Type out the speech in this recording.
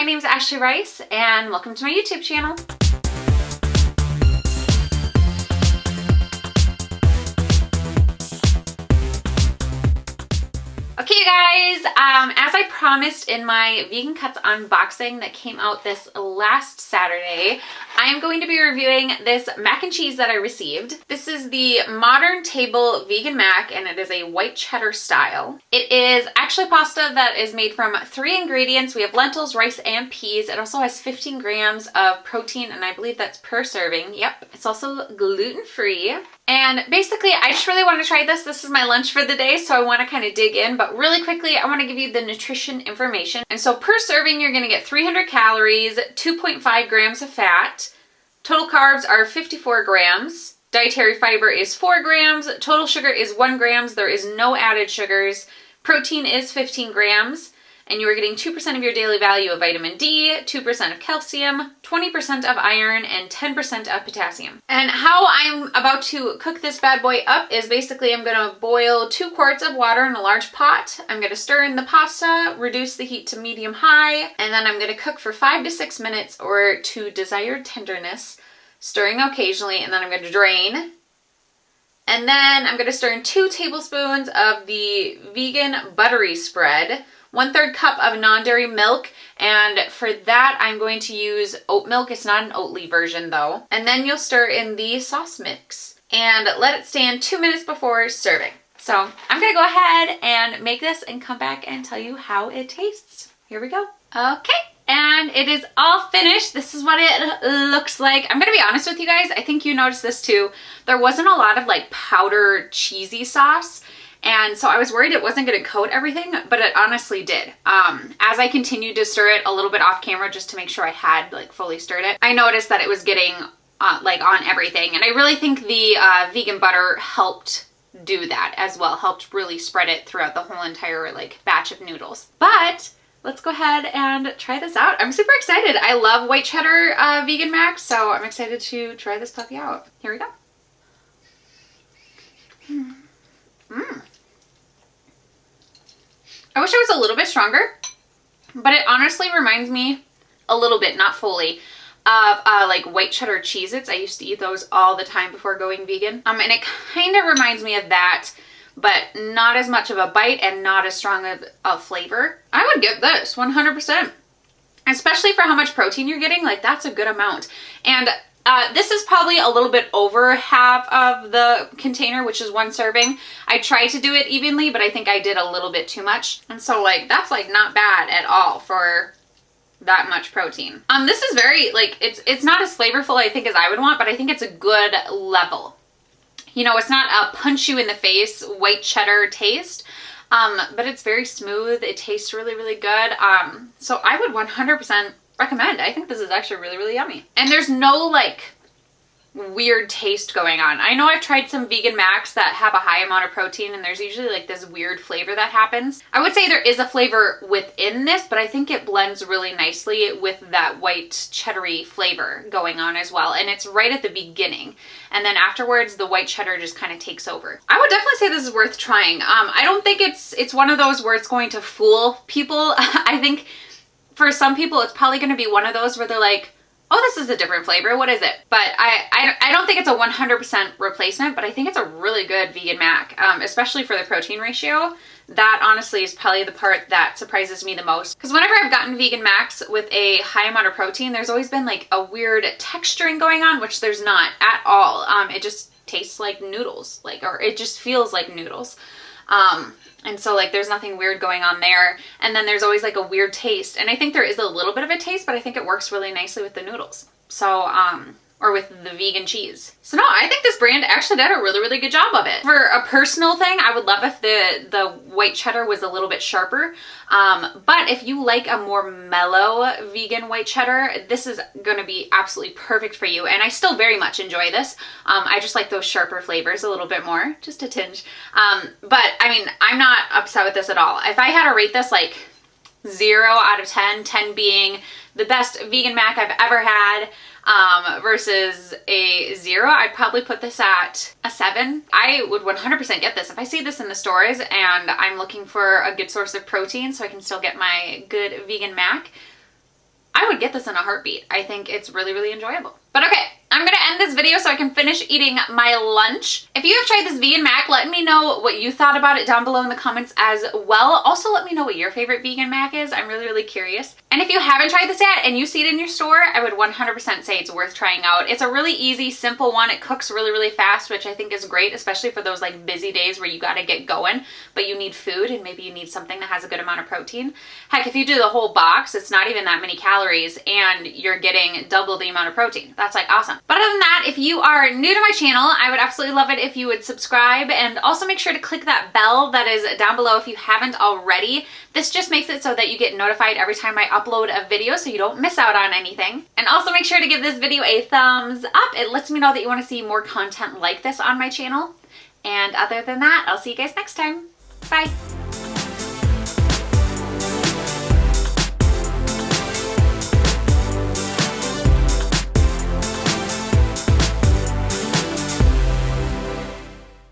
my name is Ashley Rice and welcome to my YouTube channel. Okay you guys, as I promised in my Vegan Cuts unboxing that came out this last Saturday, I am going to be reviewing this mac and cheese that I received. This is the Modern Table Vegan Mac and it is a white cheddar style. It is actually pasta that is made from 3 ingredients. We have lentils, rice, and peas. It also has 15 grams of protein and I believe that's per serving. Yep, it's also gluten-free. And basically, I just really want to try this. This is my lunch for the day, so I want to kind of dig in. But really quickly, I want to give you the nutrition information. And so per serving, you're going to get 300 calories, 2.5 grams of fat. Total carbs are 54 grams. Dietary fiber is 4 grams. Total sugar is 1 gram. There is no added sugars. Protein is 15 grams. And you are getting 2% of your daily value of vitamin D, 2% of calcium, 20% of iron, and 10% of potassium. And how I'm about to cook this bad boy up is basically I'm gonna boil 2 quarts of water in a large pot. I'm gonna stir in the pasta, reduce the heat to medium-high, and then I'm gonna cook for 5 to 6 minutes or to desired tenderness, stirring occasionally, and then I'm gonna drain. And then I'm gonna stir in 2 tablespoons of the vegan buttery spread, 1/3 cup of non-dairy milk, and for that I'm going to use oat milk. It's not an Oatly version though. And then you'll stir in the sauce mix and let it stand 2 minutes before serving. So I'm gonna go ahead and make this and come back and tell you how it tastes. Here we go. Okay, and it is all finished. This is what it looks like. I'm gonna be honest with you guys, I think you noticed this too. There wasn't a lot of like powder cheesy sauce. And so I was worried it wasn't going to coat everything, but it honestly did. As I continued to stir it a little bit off camera just to make sure I had like fully stirred it, I noticed that it was getting like on everything. And I really think the vegan butter helped do that as well, helped really spread it throughout the whole entire like batch of noodles. But let's go ahead and try this out. I'm super excited. I love white cheddar vegan mac, so I'm excited to try this puppy out. Here we go. I wish it was a little bit stronger, but it honestly reminds me a little bit, not fully, of like white cheddar Cheez-Its. I used to eat those all the time before going vegan. And it kind of reminds me of that, but not as much of a bite and not as strong of a flavor. I would get this 100%, especially for how much protein you're getting. Like that's a good amount. And this is probably a little bit over half of the container, which is 1 serving. I tried to do it evenly, but I think I did a little bit too much. And so like, that's like not bad at all for that much protein. This is very like, it's not as flavorful I think as I would want, but I think it's a good level. You know, it's not a punch you in the face white cheddar taste, but it's very smooth. It tastes really, really good. So I would 100% recommend. I think this is actually really, really yummy. And there's no like weird taste going on. I know I've tried some vegan macs that have a high amount of protein and there's usually like this weird flavor that happens. I would say there is a flavor within this, but I think it blends really nicely with that white cheddary flavor going on as well. And it's right at the beginning. And then afterwards, the white cheddar just kind of takes over. I would definitely say this is worth trying. I don't think it's one of those where it's going to fool people. I think for some people, it's probably going to be one of those where they're like, oh, this is a different flavor. What is it? But I don't think it's a 100% replacement, but I think it's a really good vegan mac, especially for the protein ratio. That honestly is probably the part that surprises me the most. Because whenever I've gotten vegan macs with a high amount of protein, there's always been like a weird texturing going on, which there's not at all. It just tastes like noodles, like, or it just feels like noodles. And so like there's nothing weird going on there. And then there's always like a weird taste. And I think there is a little bit of a taste, but I think it works really nicely with the noodles. So, or with the vegan cheese. So no, I think this brand actually did a really, really good job of it. For a personal thing, I would love if the white cheddar was a little bit sharper. But if you like a more mellow vegan white cheddar, this is gonna be absolutely perfect for you. And I still very much enjoy this. I just like those sharper flavors a little bit more, just a tinge. But I mean, I'm not upset with this at all. If I had to rate this like 0 out of 10, 10 being the best vegan mac I've ever had, versus a 0, I'd probably put this at a 7. I would 100% get this. If I see this in the stores and I'm looking for a good source of protein so I can still get my good vegan mac, I would get this in a heartbeat. I think it's really, really enjoyable. But okay, I'm gonna end this video so I can finish eating my lunch. If you have tried this vegan mac, let me know what you thought about it down below in the comments as well. Also, let me know what your favorite vegan mac is. I'm really, really curious. And if you haven't tried this yet and you see it in your store, I would 100% say it's worth trying out. It's a really easy, simple one. It cooks really, really fast, which I think is great, especially for those like busy days where you gotta get going, but you need food and maybe you need something that has a good amount of protein. Heck, if you do the whole box, it's not even that many calories and you're getting double the amount of protein. That's like awesome. But other than that, if you are new to my channel, I would absolutely love it if you would subscribe, and also make sure to click that bell that is down below if you haven't already. This just makes it so that you get notified every time I upload a video so you don't miss out on anything. And also make sure to give this video a thumbs up. It lets me know that you want to see more content like this on my channel. And other than that, I'll see you guys next time. Bye.